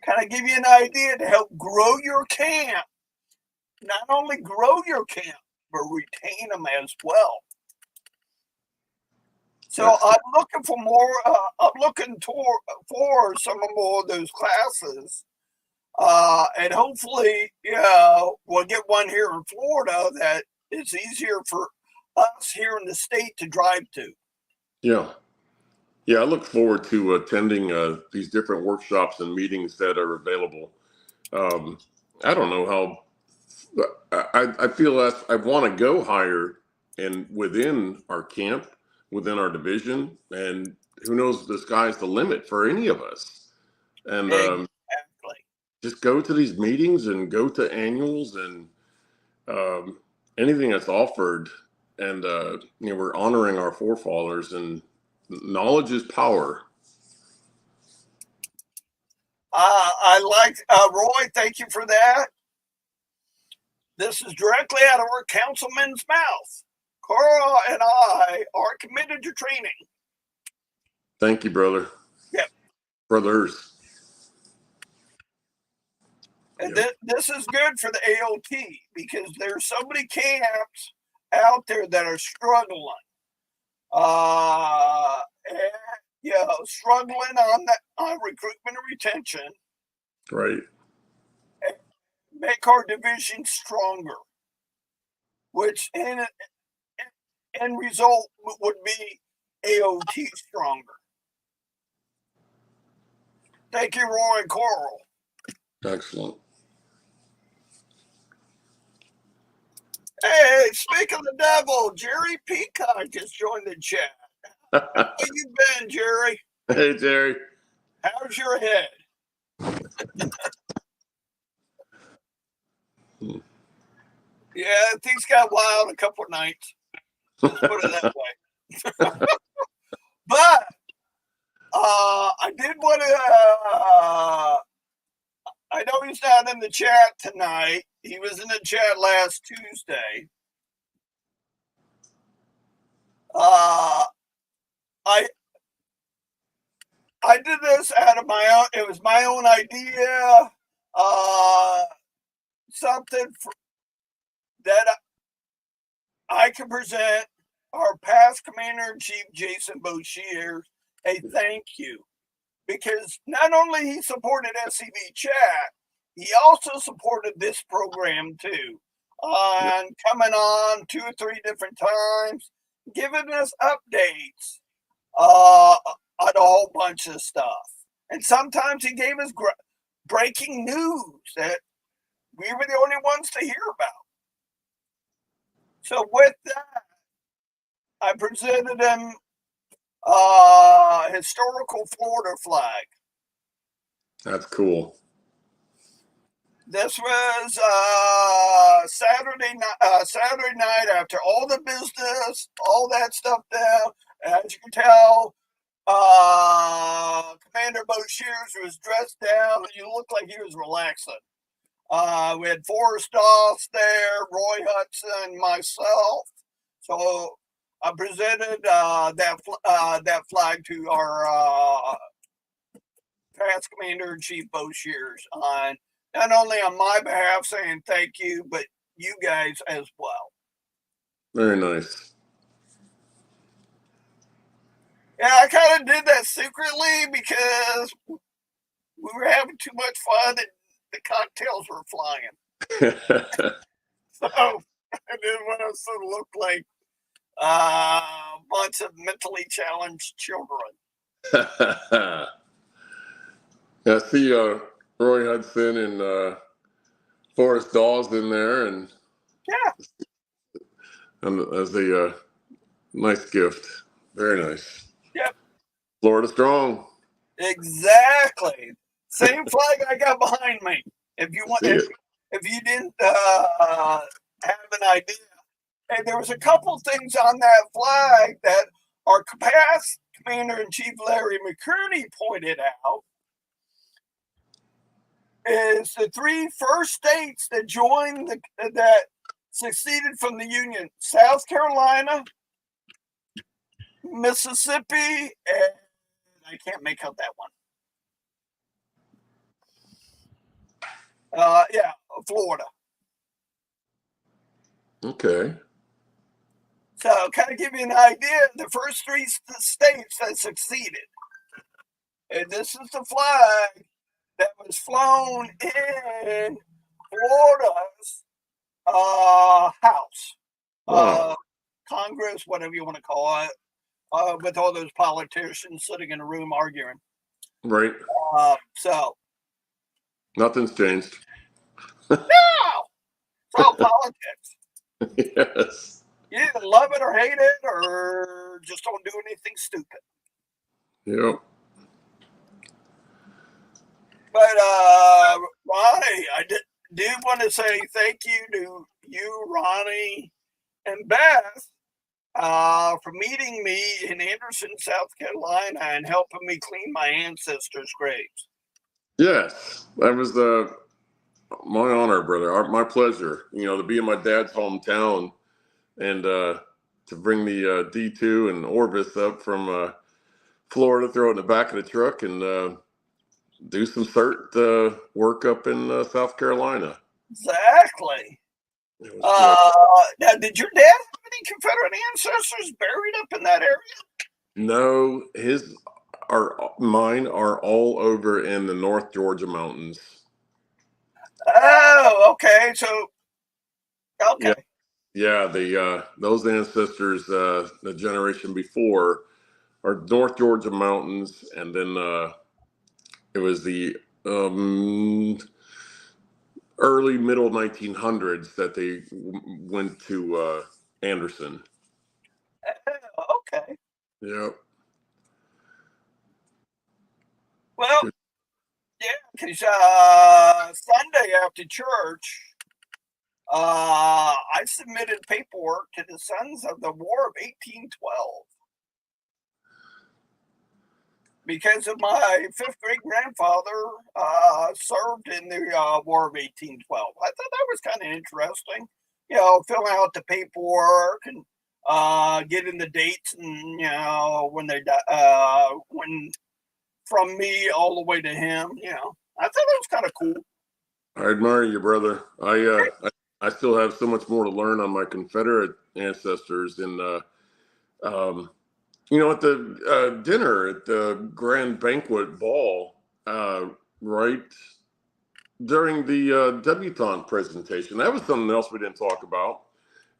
Kind of give you an idea to help grow your camp. Not only grow your camp, but retain them as well. So I'm looking for more. I'm looking for some more of those classes, and hopefully, we'll get one here in Florida that is easier for us here in the state to drive to. Yeah. Yeah, I look forward to attending these different workshops and meetings that are available. I don't know how. I feel that I want to go higher and within our camp, within our division, and who knows, the sky's the limit for any of us. And Exactly. just go to these meetings and go to annuals and anything that's offered. And we're honoring our forefathers, and knowledge is power. I like Roy. Thank you for that. This is directly out of our councilman's mouth. Carl and I are committed to training. Thank you, brother. Yep. Brothers. And this is good for the AOT because there's so many camps out there that are struggling. Struggling on recruitment and retention. Right. Make our division stronger, which in result would be AOT stronger. Thank you, Roy and Coral. Excellent. Hey, speak of the devil, Jerry Peacock just joined the chat. How you been, Jerry? Hey, Jerry. How's your head? Yeah, things got wild a couple of nights. Let's put it that way. But I did want to. I know he's not in the chat tonight. He was in the chat last Tuesday. I did this out of my own. It was my own idea. Something that I can present our past Commander-in-Chief, Jason Boshier, a thank you. Because not only he supported SCV Chat, he also supported this program too. Coming on 2 or 3 different times, giving us updates on a whole bunch of stuff. And sometimes he gave us breaking news that we were the only ones to hear about. So with that, I presented him historical Florida flag. That's cool. This was Saturday night after all the business, all that stuff down. As you can tell, Commander Boshiers was dressed down. You looked like he was relaxing. We had Forrest Doss there, Roy Hudson, myself. So I presented that flag to our past Commander-in-Chief Boshiers on not only on my behalf saying thank you, but you guys as well. Very nice. Yeah, I kind of did that secretly because we were having too much fun and the cocktails were flying. So I didn't want us to look like bunch of mentally challenged children. I see Roy Hudson and Forrest Dawes in there, and as a nice gift. Very nice. Yep. Florida strong. Exactly. Same flag I got behind me. If you want, if you didn't have an idea, and there was a couple things on that flag that our past Commander-in-Chief Larry McCurney pointed out. Is the three first states that joined that seceded from the Union: South Carolina, Mississippi, and I can't make out that one. Yeah, Florida. Okay. So, kind of give you an idea, the first three states that succeeded. And this is the flag that was flown in Florida's House, Congress, whatever you want to call it, with all those politicians sitting in a room arguing. Right. So nothing's changed. No, it's all politics. Yes. You either love it or hate it, or just don't do anything stupid. Yep. But Ronnie, I did want to say thank you to you, Ronnie, and Beth for meeting me in Anderson, South Carolina, and helping me clean my ancestors' graves. Yes, that was my honor, brother. My pleasure. You know, to be in my dad's hometown and to bring the D2 and Orvis up from Florida, throw it in the back of the truck, and do some cert work up in South Carolina. Exactly. Now, did your dad have any Confederate ancestors buried up in that area? No, mine are all over in the North Georgia mountains. Oh, okay. So, okay. Yeah, those ancestors, the generation before, are North Georgia mountains, and then it was the early middle 1900s that they went to Anderson. Oh, okay. Yep. Well, yeah, because Sunday after church, I submitted paperwork to the Sons of the War of 1812 because of my fifth great grandfather served in the War of 1812. I thought that was kind of interesting, you know, filling out the paperwork and getting the dates and, you know, when they when from me all the way to him, you know. I thought that was kind of cool. I admire you, brother. I still have so much more to learn on my Confederate ancestors, and you know, at the dinner at the grand banquet ball, right during the debutante presentation, that was something else we didn't talk about.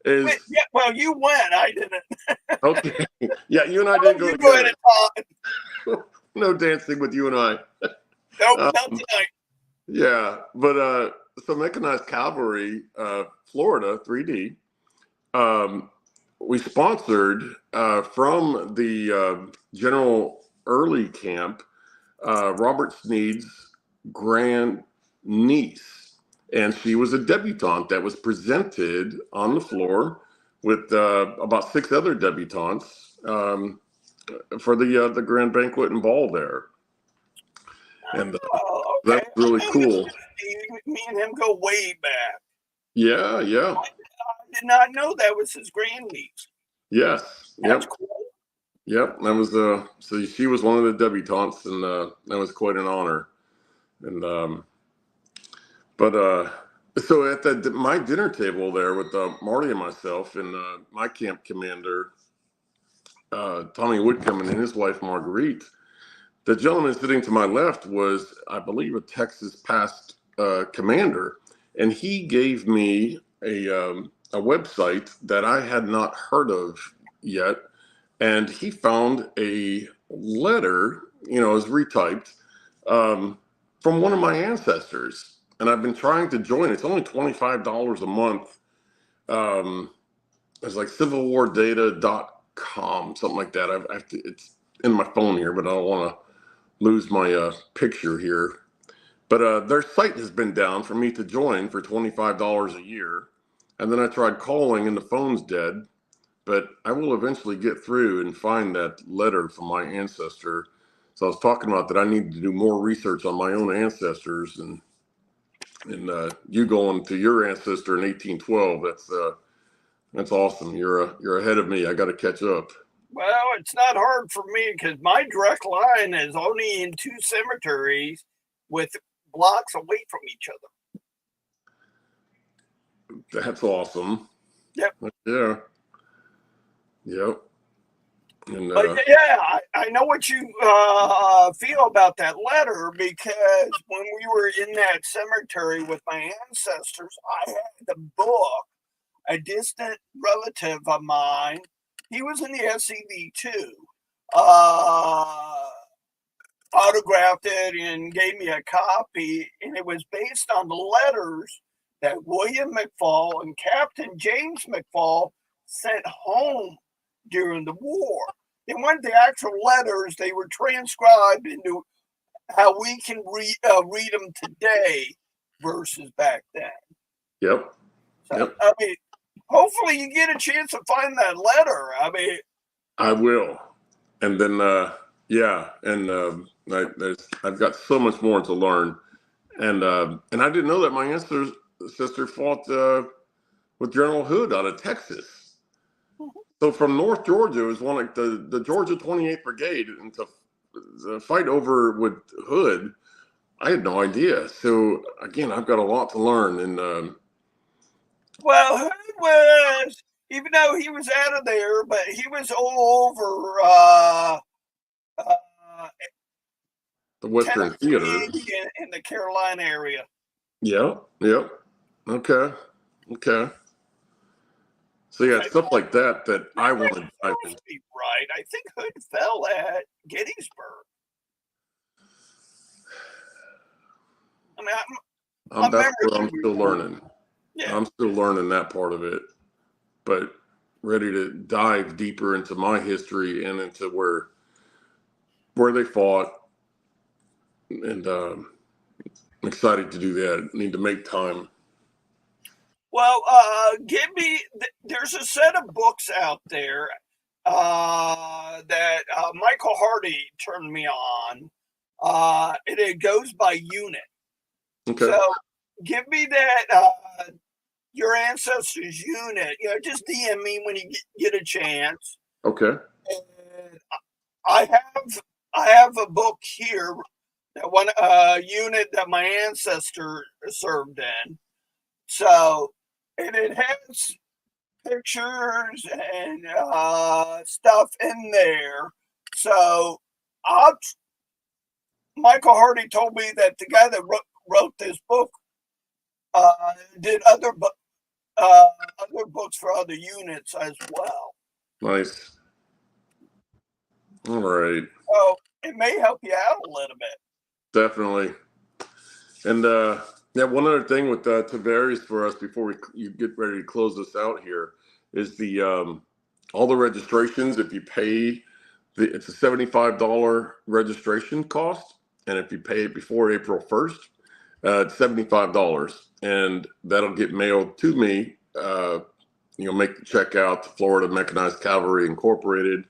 Yeah, well, you went, I didn't. Okay, yeah, you and I didn't go together. No dancing with you and I. Nope, not tonight. Yeah, but so Mechanized Cavalry, Florida, 3D, we sponsored from the General Early Camp, Robert Sneed's grand niece, and she was a debutante that was presented on the floor with about 6 other debutantes for the grand banquet and ball there. And that's really cool. Me and him go way back. Yeah. I did not know that was his grandniece. Yes. That's cool. Yep. That was so she was one of the debutantes, and that was quite an honor. And but so at my dinner table there with Marty and myself and my camp commander Tommy Woodcomb and his wife Marguerite, the gentleman sitting to my left was, I believe, a Texas past commander, and he gave me a website that I had not heard of yet. And he found a letter, it was retyped, from one of my ancestors. And I've been trying to join. It's only $25 a month. It's like civilwardata.com, something like that. I have to, it's in my phone here, but I don't want to lose my picture here. But their site has been down for me to join for $25 a year. And then I tried calling and the phone's dead. But I will eventually get through and find that letter from my ancestor. So I was talking about that I need to do more research on my own ancestors, and you going to your ancestor in 1812. That's awesome. You're ahead of me. I got to catch up. Well, it's not hard for me because my direct line is only in 2 cemeteries with blocks away from each other. That's awesome. Yep. Yeah. Yep. And, but yeah, I know what you feel about that letter, because when we were in that cemetery with my ancestors, I had the book. A distant relative of mine, he was in the SCV too, autographed it and gave me a copy, and it was based on the letters that William McFall and Captain James McFall sent home during the war. They weren't the actual letters, they were transcribed into how we can read them today versus back then. Yep. So, yep. I mean, hopefully you get a chance to find that letter. I mean, I will. And then, I've got so much more to learn. And I didn't know that my ancestor fought with General Hood out of Texas. So from North Georgia, it was one like the Georgia 28th Brigade, and to the fight over with Hood, I had no idea. So again, I've got a lot to learn. And well, Hood was, even though he was out of there, but he was all over the Western Theater in the Carolina area. Yep. Okay. So yeah, stuff like that I want to dive into. Right. I think Hood fell at Gettysburg. I mean, that's where I'm still learning. Yeah. I'm still learning that part of it, but ready to dive deeper into my history and into where they fought. And I'm excited to do that. Need to make time. Well, there's a set of books out there that Michael Hardy turned me on. And it goes by unit. Okay. So give me that, your ancestors unit, just DM me when you get a chance. Okay. And I have a book here, that one unit that my ancestor served in. So, and it has pictures and stuff in there. So, Michael Hardy told me that the guy that wrote this book did other books for other units as well. Nice. All right. So it may help you out a little bit. Definitely. And one other thing with Tavares for us before you get ready to close this out here is the all the registrations. If you pay it's a $75 registration cost, and if you pay it before April 1st, it's $75, and that'll get mailed to me. Make the check out to Florida Mechanized Cavalry Incorporated,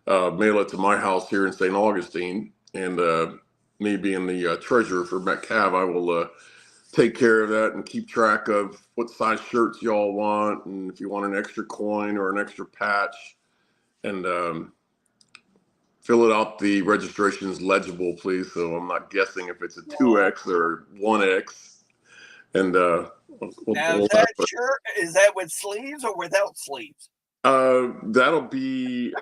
mail it to my house here in St. Augustine, and me being the treasurer for MetCav, I will take care of that and keep track of what size shirts y'all want, and if you want an extra coin or an extra patch, and fill it out. The registration is legible, please, so I'm not guessing if it's a 2X or 1X. And now, is that with sleeves or without sleeves? That'll be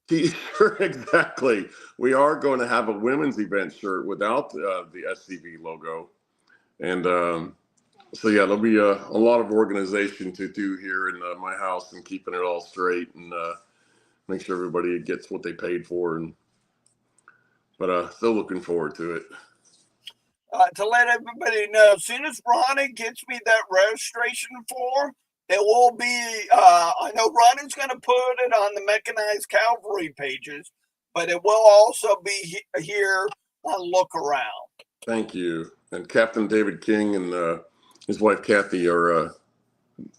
t-shirt. Exactly. We are going to have a women's event shirt without the SCV logo, and So yeah, there'll be a lot of organization to do here in my house and keeping it all straight and make sure everybody gets what they paid for. But still looking forward to it. To let everybody know, as soon as Ronnie gets me that registration form, it will be, I know Ronnie's going to put it on the Mechanized Cavalry pages, but it will also be here on Look Around. Thank you. And Captain David King and his wife Kathy are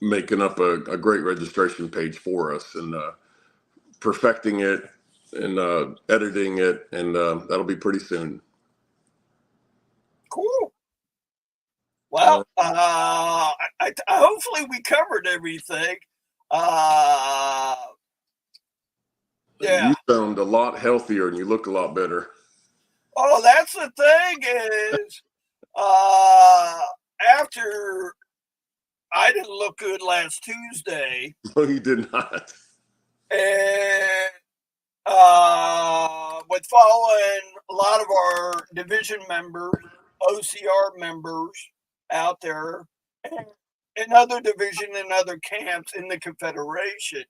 making up a great registration page for us and perfecting it and editing it, and that'll be pretty soon. Cool. Well, hopefully we covered everything. Yeah. You sound a lot healthier and you look a lot better. Oh, that's the thing is, after I didn't look good last Tuesday. No, you did not. And with following a lot of our division members, OCR members out there, and other division and other camps in the Confederation,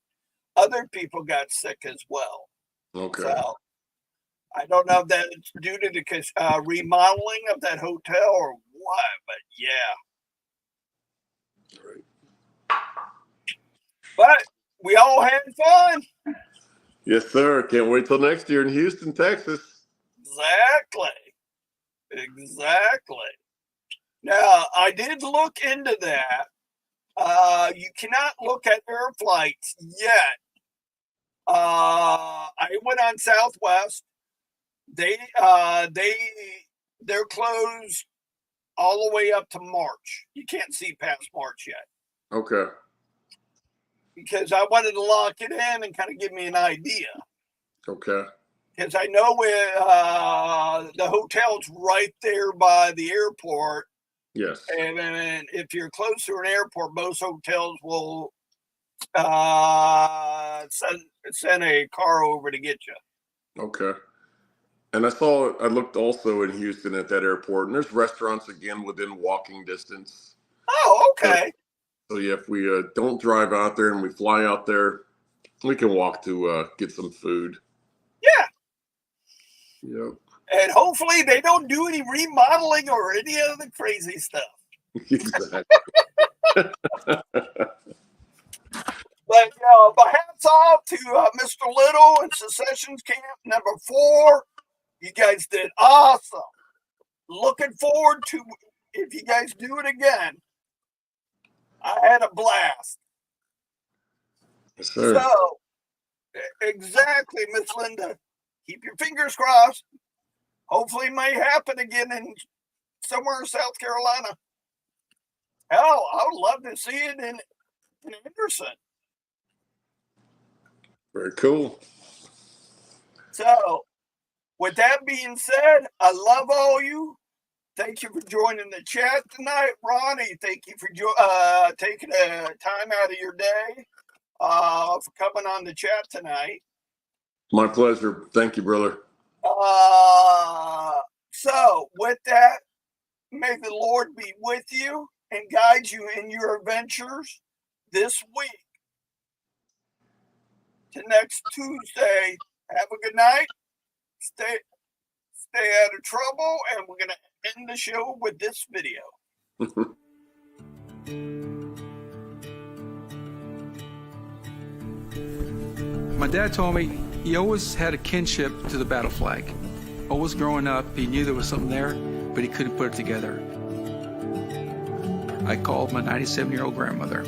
other people got sick as well. Okay. So I don't know if that's due to the remodeling of that hotel or what, but yeah. Right. But we all had fun. Yes, sir. Can't wait till next year in Houston, Texas. Exactly. Now, I did look into that. You cannot look at air flights yet. I went on Southwest. They're closed all the way up to March. You can't see past March yet. Okay. Because I wanted to lock it in and kind of give me an idea. Okay. Because I know the hotel's right there by the airport. Yes. And then if you're close to an airport, most hotels will send a car over to get you. Okay. And I looked also in Houston at that airport, and there's restaurants again within walking distance. Oh, okay. So yeah, if we don't drive out there and we fly out there, we can walk to get some food. Yeah. Yep. And hopefully they don't do any remodeling or any other crazy stuff. Exactly. But hats off to Mr. Little and Secessions Camp number 4. You guys did awesome. Looking forward to if you guys do it again. I had a blast. Yes, sir. So, exactly, Miss Linda. Keep your fingers crossed. Hopefully it may happen again in somewhere in South Carolina. Hell, I would love to see it in Henderson. Very cool. So, with that being said, I love all you. Thank you for joining the chat tonight. Ronnie, thank you for taking time out of your day for coming on the chat tonight. My pleasure. Thank you, brother. So, with that, may the Lord be with you and guide you in your adventures this week. To next Tuesday, have a good night. Stay out of trouble, and we're going to end the show with this video. My dad told me he always had a kinship to the battle flag. Always growing up, he knew there was something there, but he couldn't put it together. I called my 97-year-old grandmother,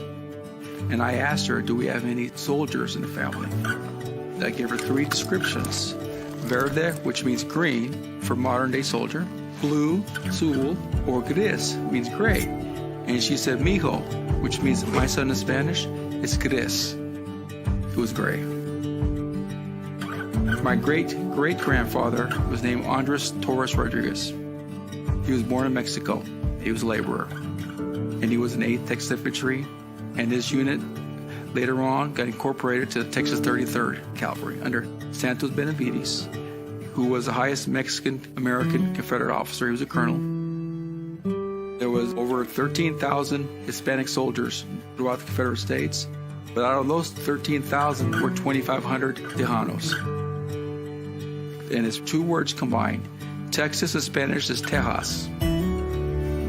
and I asked her, do we have any soldiers in the family? I gave her 3 descriptions. Verde, which means green for modern day soldier. Blue, azul, or gris, means gray. And she said, mijo, which means my son in Spanish, is gris. It was gray. My great-great-grandfather was named Andres Torres Rodriguez. He was born in Mexico. He was a laborer. And he was in 8th Texas Infantry. And his unit later on got incorporated to the Texas 33rd Cavalry under Santos Benavides, who was the highest Mexican-American Confederate officer. He was a colonel. There was over 13,000 Hispanic soldiers throughout the Confederate States, but out of those 13,000 were 2,500 Tejanos. And it's two words combined. Texas in Spanish is Tejas.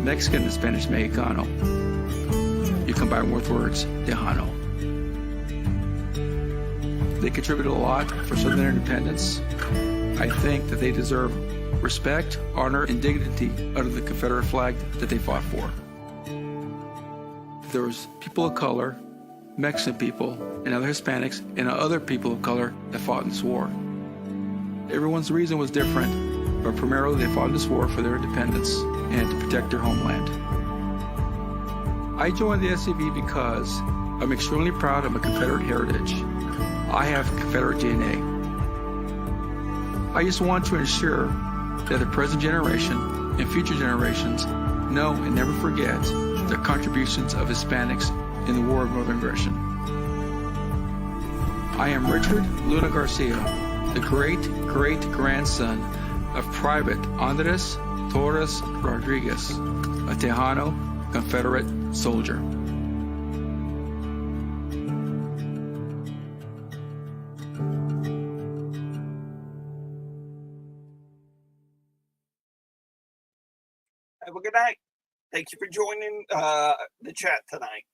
Mexican in Spanish, Mexicano. You combine both words, Tejano. They contributed a lot for Southern independence. I think that they deserve respect, honor, and dignity under the Confederate flag that they fought for. There was people of color, Mexican people, and other Hispanics, and other people of color that fought in this war. Everyone's reason was different, but primarily they fought in this war for their independence and to protect their homeland. I joined the SCV because I'm extremely proud of my Confederate heritage. I have Confederate DNA. I just want to ensure that the present generation and future generations know and never forget the contributions of Hispanics in the War of Northern Aggression. I am Richard Luna Garcia, the great-great-grandson of Private Andres Torres Rodriguez, a Tejano Confederate soldier. Have a good night. Thank you for joining the chat tonight.